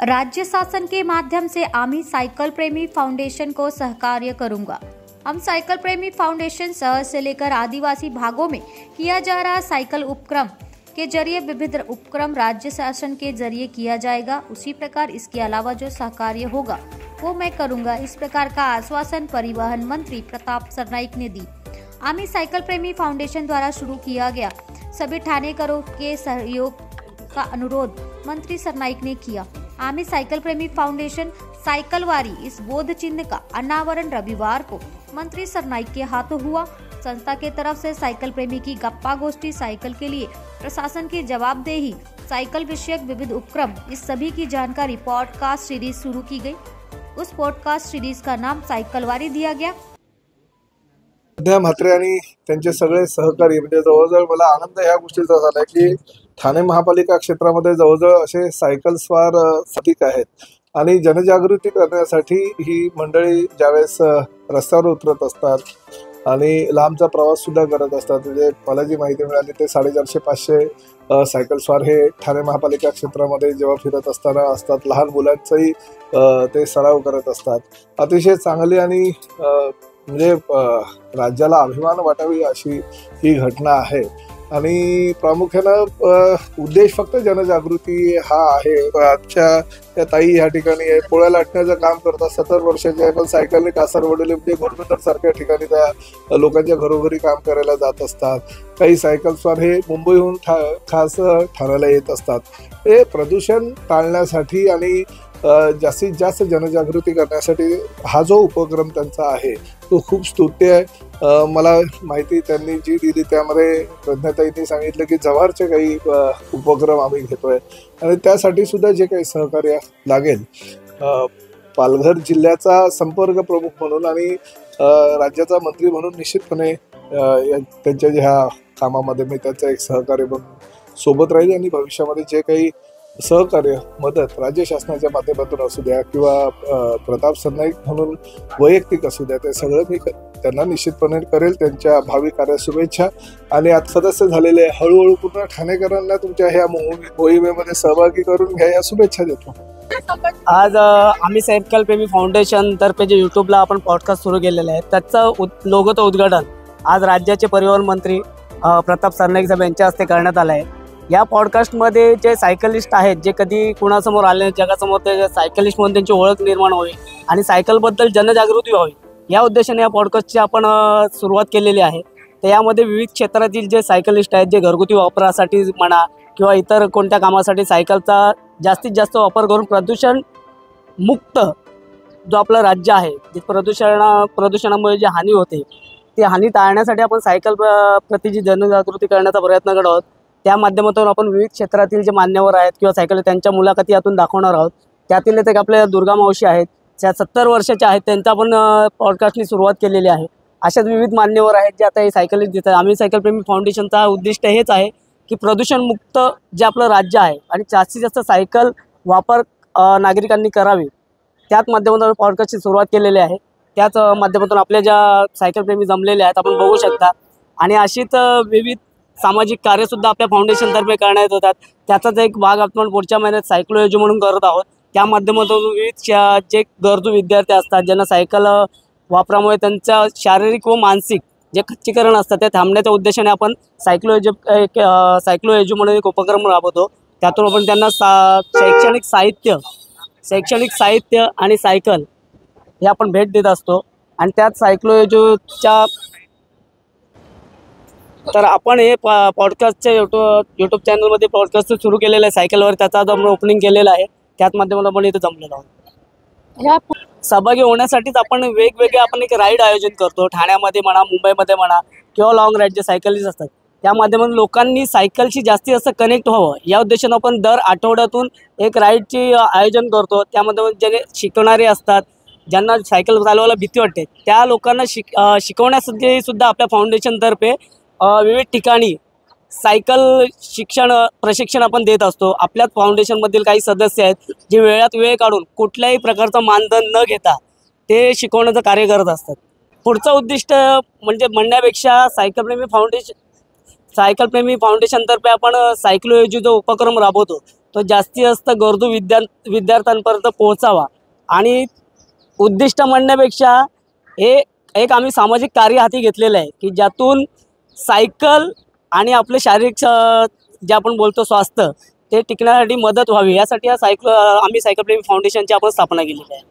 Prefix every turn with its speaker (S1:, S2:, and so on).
S1: राज्य शासन के माध्यम से आमी साइकिल प्रेमी फाउंडेशन को सहकार्य करूंगा। हम साइकिल प्रेमी फाउंडेशन शहर से लेकर आदिवासी भागों में किया जा रहा साइकिल उपक्रम के जरिए विविध उपक्रम राज्य शासन के जरिए किया जाएगा। उसी प्रकार इसके अलावा जो सहकार्य होगा वो मैं करूंगा। इस प्रकार का आश्वासन परिवहन मंत्री प्रताप सरनाईक ने दी। आमी साइकिल प्रेमी फाउंडेशन द्वारा शुरू किया गया सभी ठाणेकरों के सहयोग का अनुरोध मंत्री सरनाईक ने किया। आमी साइकिल प्रेमी फाउंडेशन साइकिलवारी इस बोध चिन्ह का अनावरण रविवार को मंत्री सरनाईक के हाथों हुआ। संस्था के तरफ से साइकिल प्रेमी की गप्पा गोष्ठी, साइकिल के लिए प्रशासन की जवाबदेही, साइकिल विषयक विविध उपक्रम, इस सभी की जानकारी पॉडकास्ट सीरीज शुरू की गई। उस पॉडकास्ट सीरीज का नाम साइकिलवारी दिया गया।
S2: सध्या म्हात्रे आणि त्यांचे सगळे सहकारी म्हणजे जवळजवळ मला आनंद ह्या गोष्टीचा झाला की ठाणे महापालिका क्षेत्रामध्ये जवळजवळ असे सायकल स्वार सतिक आहेत आणि जनजागृती करण्यासाठी ही मंडळी ज्यावेळेस रस्त्यावर उतरत असतात आणि लांबचा प्रवास सुद्धा करत असतात। म्हणजे मला जी माहिती मिळाली ते 450-500 सायकल स्वार हे ठाणे महापालिका क्षेत्रामध्ये जेव्हा फिरत असताना असतात। लहान मुलांचाही ते सराव करत असतात। अतिशय चांगली आणि म्हणजे राज्याला अभिमान वाटावी अशी ही घटना आहे आणि प्रामुख्यानं उद्देश फक्त जनजागृती हा आहे। आजच्या त्या ताई या ठिकाणी पोळ्या लाटण्याचं काम करतात, 70 वर्षाच्या, पण सायकलने कासारवडले म्हणजे घोडबंदर सारख्या ठिकाणी त्या लोकांच्या घरोघरी काम करायला जात असतात। काही सायकल स्वार हे मुंबईहून खास ठाण्याला येत असतात। हे प्रदूषण टाळण्यासाठी आणि जास्तीत जास्त जनजागृती करण्यासाठी हा जो उपक्रम त्यांचा आहे तो खूप स्तुत्य आहे। मला माहिती त्यांनी जी दिली त्यामध्ये प्रज्ञाताईंनी सांगितलं की जव्हारचे काही उपक्रम आम्ही घेतोय आणि त्यासाठी सुद्धा जे काही सहकार्य लागेल, पालघर जिल्ह्याचा संपर्क प्रमुख म्हणून आणि राज्याचा मंत्री म्हणून निश्चितपणे त्यांच्या ह्या कामामध्ये मी त्यांचा एक सहकार्य म्हणून सोबत राहील आणि भविष्यामध्ये जे काही सहकार्य मदत राज्य शासनाच्या माध्यमातून असू द्या किंवा प्रताप सरनाईक म्हणून वैयक्तिक असू द्या, ते सगळं मी त्यांना निश्चितपणे करेल। त्यांच्या भावी कार्य शुभेच्छा आणि आज सदस्य झालेले हळूहळू पूर्ण ठाणेकरांना तुमच्या ह्या मोहिमेमध्ये सहभागी करून घ्या या शुभेच्छा देतो।
S3: आज आम्ही सायकल प्रेमी फाउंडेशन तर्फे जे यूट्यूबला आपण पॉडकास्ट सुरू केलेलं आहे त्याचं लोगोचं उद्घाटन आज राज्याचे परिवहन मंत्री प्रताप सरनाईक साहेब यांच्या हस्ते करण्यात आलं आहे। या पॉडकास्टमध्ये जे सायकलिस्ट आहेत, जे कधी कुणासमोर आले जगासमोर, ते सायकलिस्ट म्हणून त्यांची ओळख निर्माण व्हावी आणि सायकलबद्दल जनजागृती व्हावी या उद्देशाने या पॉडकास्टची आपण सुरुवात केलेली आहे। तर यामध्ये विविध क्षेत्रातील जे सायकलिस्ट आहेत, जे घरगुती वापरासाठी म्हणा किंवा इतर कोणत्या कामासाठी सायकलचा जास्तीत जास्त वापर करून प्रदूषण मुक्त जो आपलं राज्य आहे, जे प्रदूषणामुळे जी हानी होते ती हानी टाळण्यासाठी आपण सायकल प्रति जी जनजागृती करण्याचा प्रयत्न करत आहोत। त्या माध्यमातून आपण विविध क्षेत्रातील जे मान्यवर आहेत किंवा सायकल त्यांच्या मुलाखती यातून दाखवणार आहोत। त्यातील एक आपल्या दुर्गा मावशी आहेत, त्या 70 वर्षाच्या आहेत, त्यांचा आपण पॉडकास्टनी सुरुवात केलेली आहे। अशाच विविध मान्यवर आहेत जे आता हे सायकलिस्ट देतात। आम्ही सायकल प्रेमी फाउंडेशनचा उद्दिष्ट हेच आहे की प्रदूषणमुक्त जे आपलं राज्य आहे आणि जास्तीत जास्त सायकल वापर नागरिकांनी करावी, त्याच माध्यमातून पॉडकास्टची सुरुवात केलेली आहे। त्याच माध्यमातून आपल्या ज्या सायकल प्रेमी जमलेले आहेत आपण बघू शकता आणि अशीच विविध सामाजिक कार्यसुद्धा आपल्या फाउंडेशनतर्फे करण्यात येतात। त्याचाच एक भाग आपण पुढच्या महिन्यात सायक्लो एजू म्हणून करत आहोत। त्या माध्यमातून विविध जे गरजू विद्यार्थी असतात ज्यांना सायकल वापरामुळे त्यांच्या शारीरिक व मानसिक जे खच्चीकरण असतं ते थांबण्याच्या उद्देशाने आपण सायक्लो एजू म्हणून एक उपक्रम राबवतो। त्यातून आपण त्यांना शैक्षणिक साहित्य आणि सायकल हे आपण भेट देत असतो आणि त्यात सायक्लो एजूच्या तर आपण हे पॉडकास्टच्या यूट्यूब चॅनलमध्ये पॉडकास्ट सुरू केलेलं आहे सायकलवर, त्याचा आपण ओपनिंग केलेलं आहे। त्याच माध्यमातून आपण इथे जमलेलो आहोत। सहभागी होण्यासाठीच आपण वेगवेगळे आपण एक राईड आयोजित करतो, ठाण्यामध्ये म्हणा, मुंबईमध्ये म्हणा किंवा लॉंग राईड जे सायकलिस्ट असतात त्या माध्यमातून लोकांनी सायकलशी जास्तीत जास्त कनेक्ट व्हावं या उद्देशानं आपण दर आठवड्यातून एक राईडची आयोजन करतो। त्यामध्ये जे शिकवणारे असतात, ज्यांना सायकल चालवायला भीती वाटते त्या लोकांना शिकवण्यासाठी सुद्धा आपल्या फाउंडेशनतर्फे विविध ठिकाणी सायकल प्रशिक्षण आपण देत असतो। आपल्याच फाउंडेशनमधील काही सदस्य आहेत जे वेळात वेळ काढून कुठल्याही प्रकारचं मानधन न घेता ते शिकवण्याचं कार्य करत असतात। पुढचं उद्दिष्ट म्हणजे म्हणण्यापेक्षा सायकल प्रेमी फाउंडेशनतर्फे आपण सायक्लो एजू जो उपक्रम राबवतो तो जास्तीत जास्त गरजू विद्यार्थ्यांपर्यंत पोहोचावा। आणि उद्दिष्ट म्हणण्यापेक्षा हे एक आम्ही सामाजिक कार्य हाती घेतलेलं आहे की ज्यातून सायकल आणि आपले शारीरिक जे आपण बोलतो स्वास्थ्य ते टिकण्यासाठी मदत व्हावी, यासाठी आम्ही सायकल प्रेमी फाउंडेशनची आपण स्थापना केलेली आहे।